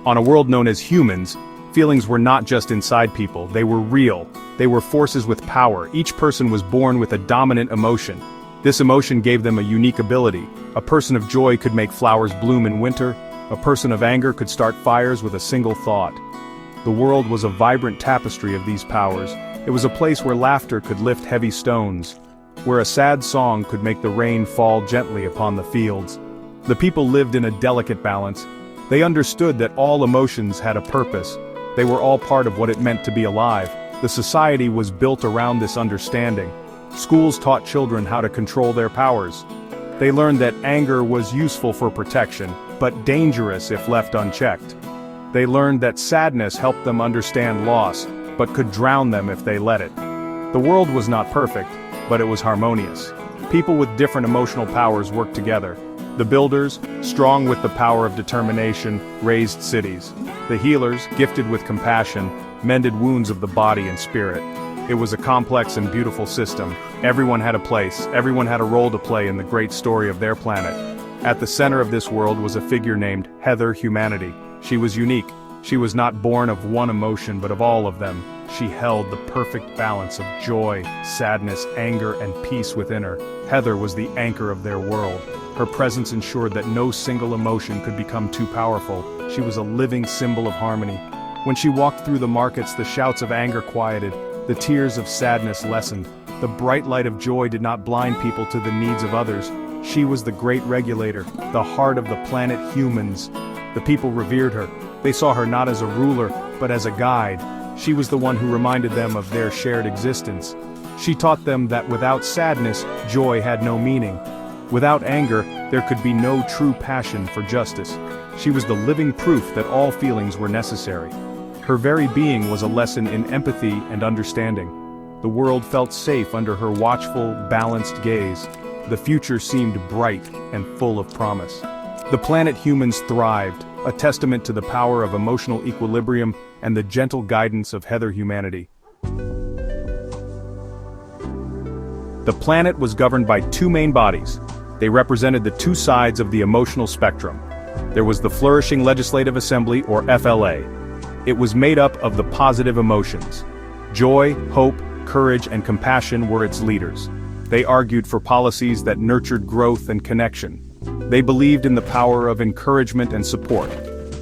On a world known as humans, feelings were not just inside people, they were real. They were forces with power. Each person was born with a dominant emotion. This emotion gave them a unique ability. A person of joy could make flowers bloom in winter. A person of anger could start fires with a single thought. The world was a vibrant tapestry of these powers. It was a place where laughter could lift heavy stones, where a sad song could make the rain fall gently upon the fields. The people lived in a delicate balance. They understood that all emotions had a purpose. They were all part of what it meant to be alive. The society was built around this understanding. Schools taught children how to control their powers. They learned that anger was useful for protection, but dangerous if left unchecked. They learned that sadness helped them understand loss, but could drown them if they let it. The world was not perfect, but it was harmonious. People with different emotional powers worked together. The builders, strong with the power of determination, raised cities. The healers, gifted with compassion, mended wounds of the body and spirit. It was a complex and beautiful system. Everyone had a place, everyone had a role to play in the great story of their planet. At the center of this world was a figure named Heather Humanity. She was unique. She was not born of one emotion but of all of them. She held the perfect balance of joy, sadness, anger, and peace within her. Heather was the anchor of their world. Her presence ensured that no single emotion could become too powerful. She was a living symbol of harmony. When she walked through the markets, the shouts of anger quieted, the tears of sadness lessened. The bright light of joy did not blind people to the needs of others. She was the great regulator, the heart of the planet humans. The people revered her. They saw her not as a ruler, but as a guide. She was the one who reminded them of their shared existence. She taught them that without sadness, joy had no meaning. Without anger, there could be no true passion for justice. She was the living proof that all feelings were necessary. Her very being was a lesson in empathy and understanding. The world felt safe under her watchful, balanced gaze. The future seemed bright and full of promise. The planet humans thrived, a testament to the power of emotional equilibrium and the gentle guidance of Heather Humanity. The planet was governed by two main bodies. They represented the two sides of the emotional spectrum. There was the Flourishing Legislative Assembly, or FLA. It was made up of the positive emotions. Joy, hope, courage, and compassion were its leaders. They argued for policies that nurtured growth and connection. They believed in the power of encouragement and support.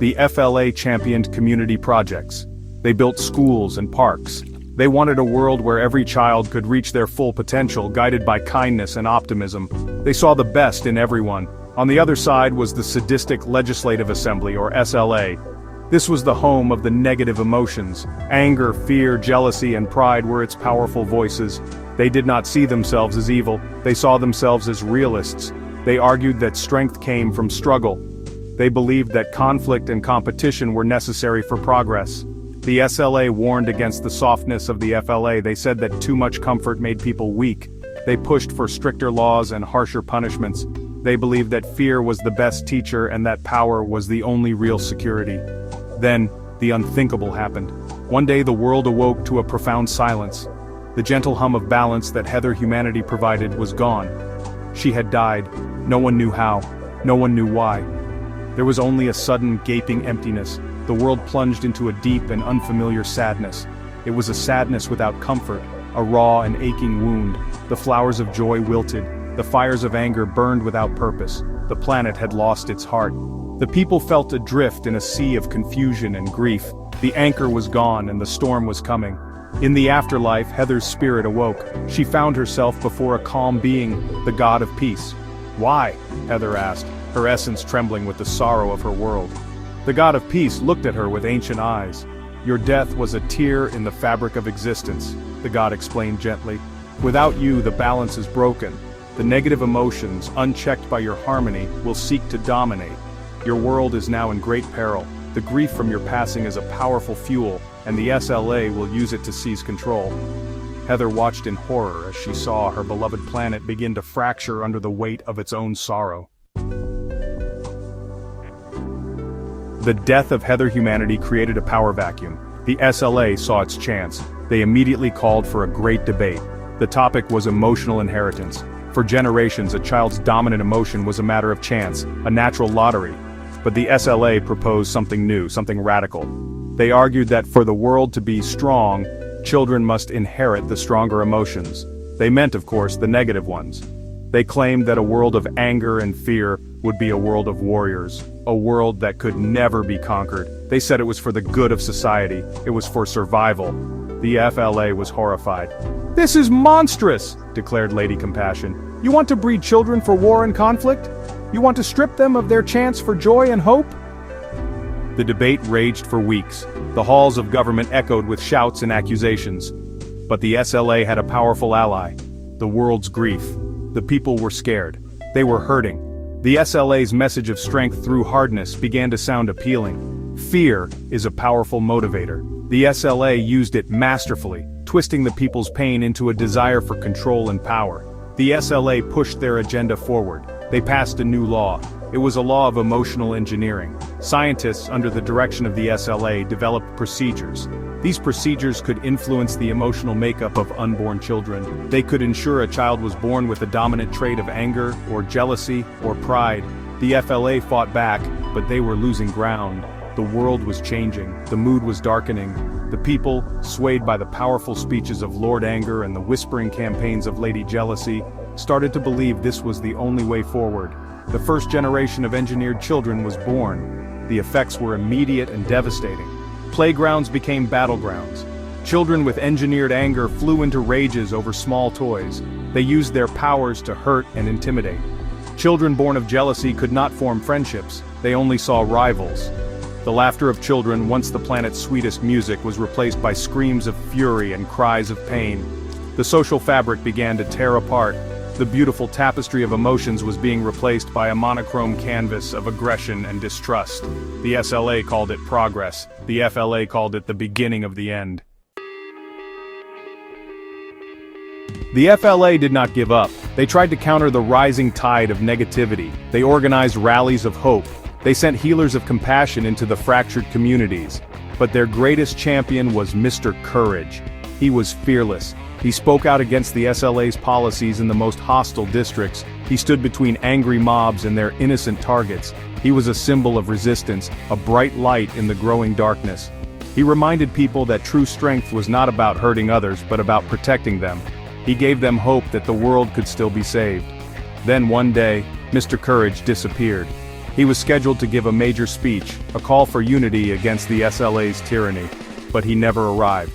The FLA championed community projects. They built schools and parks. They wanted a world where every child could reach their full potential, guided by kindness and optimism. They saw the best in everyone. On the other side was the Sadistic Legislative Assembly, or SLA. This was the home of the negative emotions. Anger, fear, jealousy, and pride were its powerful voices. They did not see themselves as evil. They saw themselves as realists. They argued that strength came from struggle. They believed that conflict and competition were necessary for progress. The SLA warned against the softness of the FLA. They said that too much comfort made people weak. They pushed for stricter laws and harsher punishments. They believed that fear was the best teacher and that power was the only real security. Then, the unthinkable happened. One day the world awoke to a profound silence. The gentle hum of balance that Heather Humanity provided was gone. She had died. No one knew how. No one knew why. There was only a sudden, gaping emptiness. The world plunged into a deep and unfamiliar sadness. It was a sadness without comfort, a raw and aching wound. The flowers of joy wilted. The fires of anger burned without purpose. The planet had lost its heart. The people felt adrift in a sea of confusion and grief. The anchor was gone and the storm was coming. In the afterlife, Heather's spirit awoke. She found herself before a calm being, the God of peace. Why? Heather asked, her essence trembling with the sorrow of her world. The God of peace looked at her with ancient eyes. Your death was a tear in the fabric of existence, the God explained gently. Without you, the balance is broken. The negative emotions, unchecked by your harmony, will seek to dominate. Your world is now in great peril. The grief from your passing is a powerful fuel, and the SLA will use it to seize control. Heather watched in horror as she saw her beloved planet begin to fracture under the weight of its own sorrow. The death of Heather Humanity created a power vacuum. The SLA saw its chance. They immediately called for a great debate. The topic was emotional inheritance. For generations, a child's dominant emotion was a matter of chance, a natural lottery. But the SLA proposed something new, something radical. They argued that for the world to be strong, children must inherit the stronger emotions. They meant, of course, the negative ones. They claimed that a world of anger and fear would be a world of warriors, a world that could never be conquered. They said it was for the good of society, it was for survival. The FLA was horrified. "This is monstrous," declared Lady Compassion. "You want to breed children for war and conflict? You want to strip them of their chance for joy and hope?" The debate raged for weeks. The halls of government echoed with shouts and accusations. But the SLA had a powerful ally: the world's grief. The people were scared. They were hurting. The SLA's message of strength through hardness began to sound appealing. Fear is a powerful motivator. The SLA used it masterfully, twisting the people's pain into a desire for control and power. The SLA pushed their agenda forward. They passed a new law. It was a law of emotional engineering. Scientists, under the direction of the SLA, developed procedures. These procedures could influence the emotional makeup of unborn children. They could ensure a child was born with a dominant trait of anger, or jealousy, or pride. The FLA fought back, but they were losing ground. The world was changing. The mood was darkening. The people, swayed by the powerful speeches of Lord Anger and the whispering campaigns of Lady Jealousy, started to believe this was the only way forward. The first generation of engineered children was born. The effects were immediate and devastating. Playgrounds became battlegrounds. Children with engineered anger flew into rages over small toys. They used their powers to hurt and intimidate. Children born of jealousy could not form friendships. They only saw rivals. The laughter of children, once the planet's sweetest music, was replaced by screams of fury and cries of pain. The social fabric began to tear apart. The beautiful tapestry of emotions was being replaced by a monochrome canvas of aggression and distrust. The SLA called it progress. The FLA called it the beginning of the end. The FLA did not give up. They tried to counter the rising tide of negativity. They organized rallies of hope. They sent healers of compassion into the fractured communities. But their greatest champion was Mr. Courage. He was fearless. He spoke out against the SLA's policies in the most hostile districts. He stood between angry mobs and their innocent targets. He was a symbol of resistance, a bright light in the growing darkness. He reminded people that true strength was not about hurting others but about protecting them. He gave them hope that the world could still be saved. Then one day, Mr. Courage disappeared. He was scheduled to give a major speech, a call for unity against the SLA's tyranny. But he never arrived.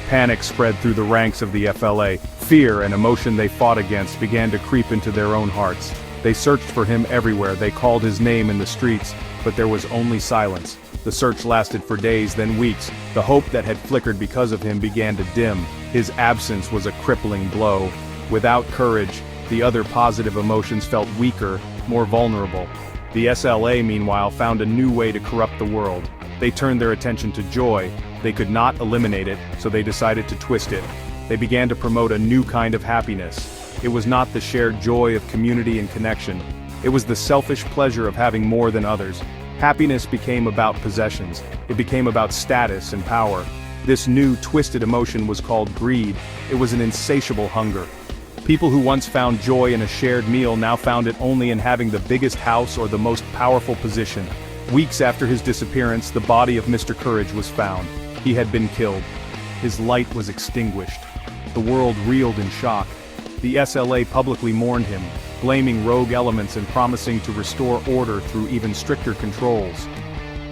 Panic spread through the ranks of the FLA. Fear and emotion they fought against began to creep into their own hearts. They searched for him everywhere. They called his name in the streets, but there was only silence. The search lasted for days, then weeks. The hope that had flickered because of him began to dim. His absence was a crippling blow. Without courage, the other positive emotions felt weaker, more vulnerable. The SLA, meanwhile, found a new way to corrupt the world. They turned their attention to joy. They could not eliminate it, so they decided to twist it. They began to promote a new kind of happiness. It was not the shared joy of community and connection. It was the selfish pleasure of having more than others. Happiness became about possessions. It became about status and power. This new, twisted emotion was called greed. It was an insatiable hunger. People who once found joy in a shared meal now found it only in having the biggest house or the most powerful position. Weeks after his disappearance, the body of Mr. Courage was found. He had been killed. His light was extinguished. The world reeled in shock. The SLA publicly mourned him, blaming rogue elements and promising to restore order through even stricter controls.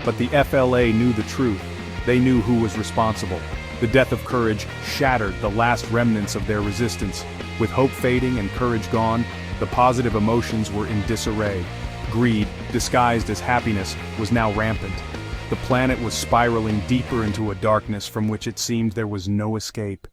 But the FLA knew the truth. They knew who was responsible. The death of Courage shattered the last remnants of their resistance. With hope fading and courage gone, the positive emotions were in disarray. Greed, disguised as happiness, was now rampant. The planet was spiraling deeper into a darkness from which it seemed there was no escape.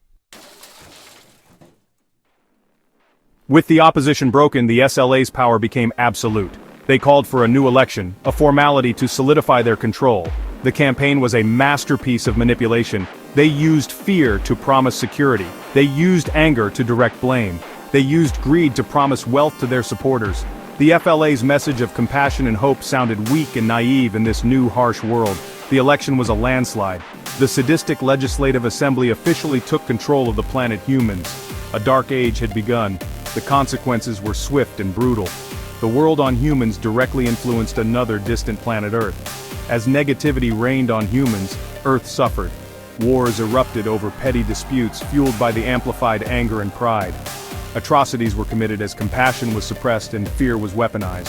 With the opposition broken, the SLA's power became absolute. They called for a new election, a formality to solidify their control. The campaign was a masterpiece of manipulation. They used fear to promise security. They used anger to direct blame. They used greed to promise wealth to their supporters. The FLA's message of compassion and hope sounded weak and naive in this new harsh world. The election was a landslide. The sadistic Legislative Assembly officially took control of the planet humans. A dark age had begun. The consequences were swift and brutal. The world on humans directly influenced another distant planet Earth. As negativity reigned on humans, Earth suffered. Wars erupted over petty disputes fueled by the amplified anger and pride. Atrocities were committed as compassion was suppressed and fear was weaponized.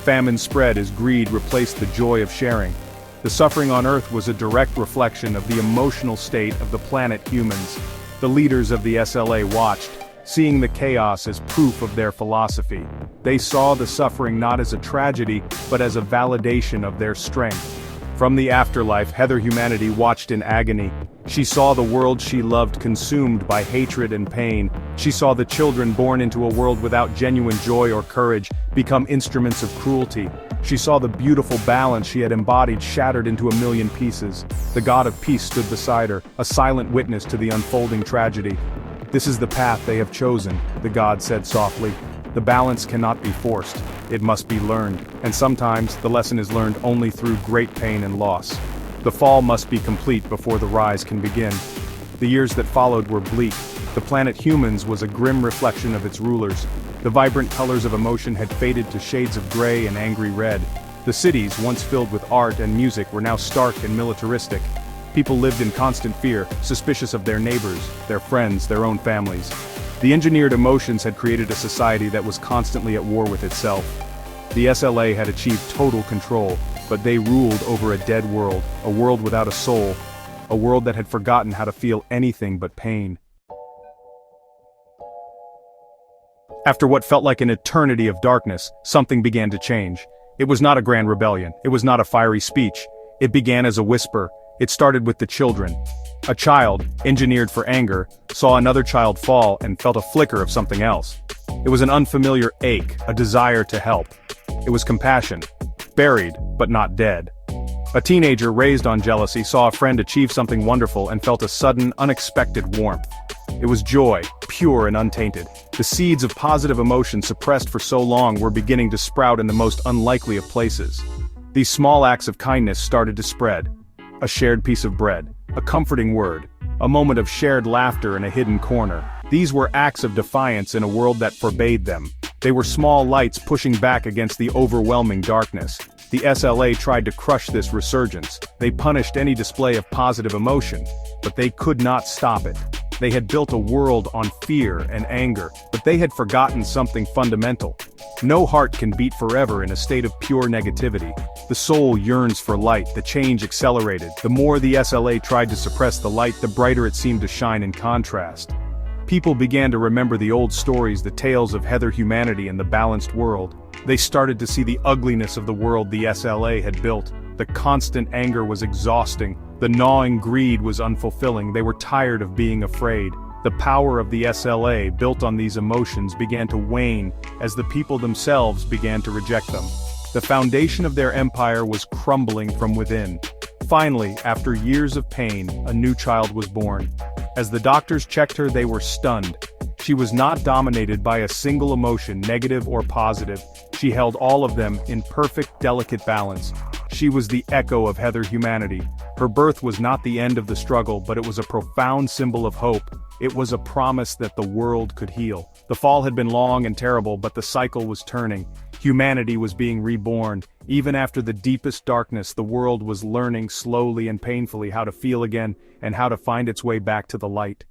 Famine spread as greed replaced the joy of sharing. The suffering on Earth was a direct reflection of the emotional state of the planet humans. The leaders of the SLA watched, seeing the chaos as proof of their philosophy. They saw the suffering not as a tragedy, but as a validation of their strength. From the afterlife, Heather Humanity watched in agony. She saw the world she loved consumed by hatred and pain. She saw the children born into a world without genuine joy or courage become instruments of cruelty. She saw the beautiful balance she had embodied shattered into a million pieces. The God of peace stood beside her, a silent witness to the unfolding tragedy. "This is the path they have chosen," the God said softly. "The balance cannot be forced. It must be learned, and sometimes the lesson is learned only through great pain and loss. The fall must be complete before the rise can begin." The years that followed were bleak. The planet Humans was a grim reflection of its rulers. The vibrant colors of emotion had faded to shades of gray and angry red. The cities, once filled with art and music, were now stark and militaristic. People lived in constant fear, suspicious of their neighbors, their friends, their own families. The engineered emotions had created a society that was constantly at war with itself. The SLA had achieved total control, but they ruled over a dead world, a world without a soul, a world that had forgotten how to feel anything but pain. After what felt like an eternity of darkness, something began to change. It was not a grand rebellion, it was not a fiery speech. It began as a whisper. It started with the children. A child, engineered for anger, saw another child fall and felt a flicker of something else. It was an unfamiliar ache, a desire to help. It was compassion, buried, but not dead. A teenager raised on jealousy saw a friend achieve something wonderful and felt a sudden, unexpected warmth. It was joy, pure and untainted. The seeds of positive emotion suppressed for so long were beginning to sprout in the most unlikely of places. These small acts of kindness started to spread. A shared piece of bread, a comforting word, a moment of shared laughter in a hidden corner. These were acts of defiance in a world that forbade them. They were small lights pushing back against the overwhelming darkness. The SLA tried to crush this resurgence. They punished any display of positive emotion, but they could not stop it. They had built a world on fear and anger, but they had forgotten something fundamental. No heart can beat forever in a state of pure negativity. The soul yearns for light. The change accelerated. The more the SLA tried to suppress the light, the brighter it seemed to shine in contrast. People began to remember the old stories, the tales of Heather Humanity and the balanced world. They started to see the ugliness of the world the SLA had built. The constant anger was exhausting. The gnawing greed was unfulfilling. They were tired of being afraid. The power of the SLA, built on these emotions, began to wane as the people themselves began to reject them. The foundation of their empire was crumbling from within. Finally, after years of pain, a new child was born. As the doctors checked her, they were stunned. She was not dominated by a single emotion, negative or positive. She held all of them in perfect, delicate balance. She was the echo of Heather Humanity. Her birth was not the end of the struggle, but it was a profound symbol of hope. It was a promise that the world could heal. The fall had been long and terrible, but the cycle was turning. Humanity was being reborn. Even after the deepest darkness, the world was learning slowly and painfully how to feel again, and how to find its way back to the light.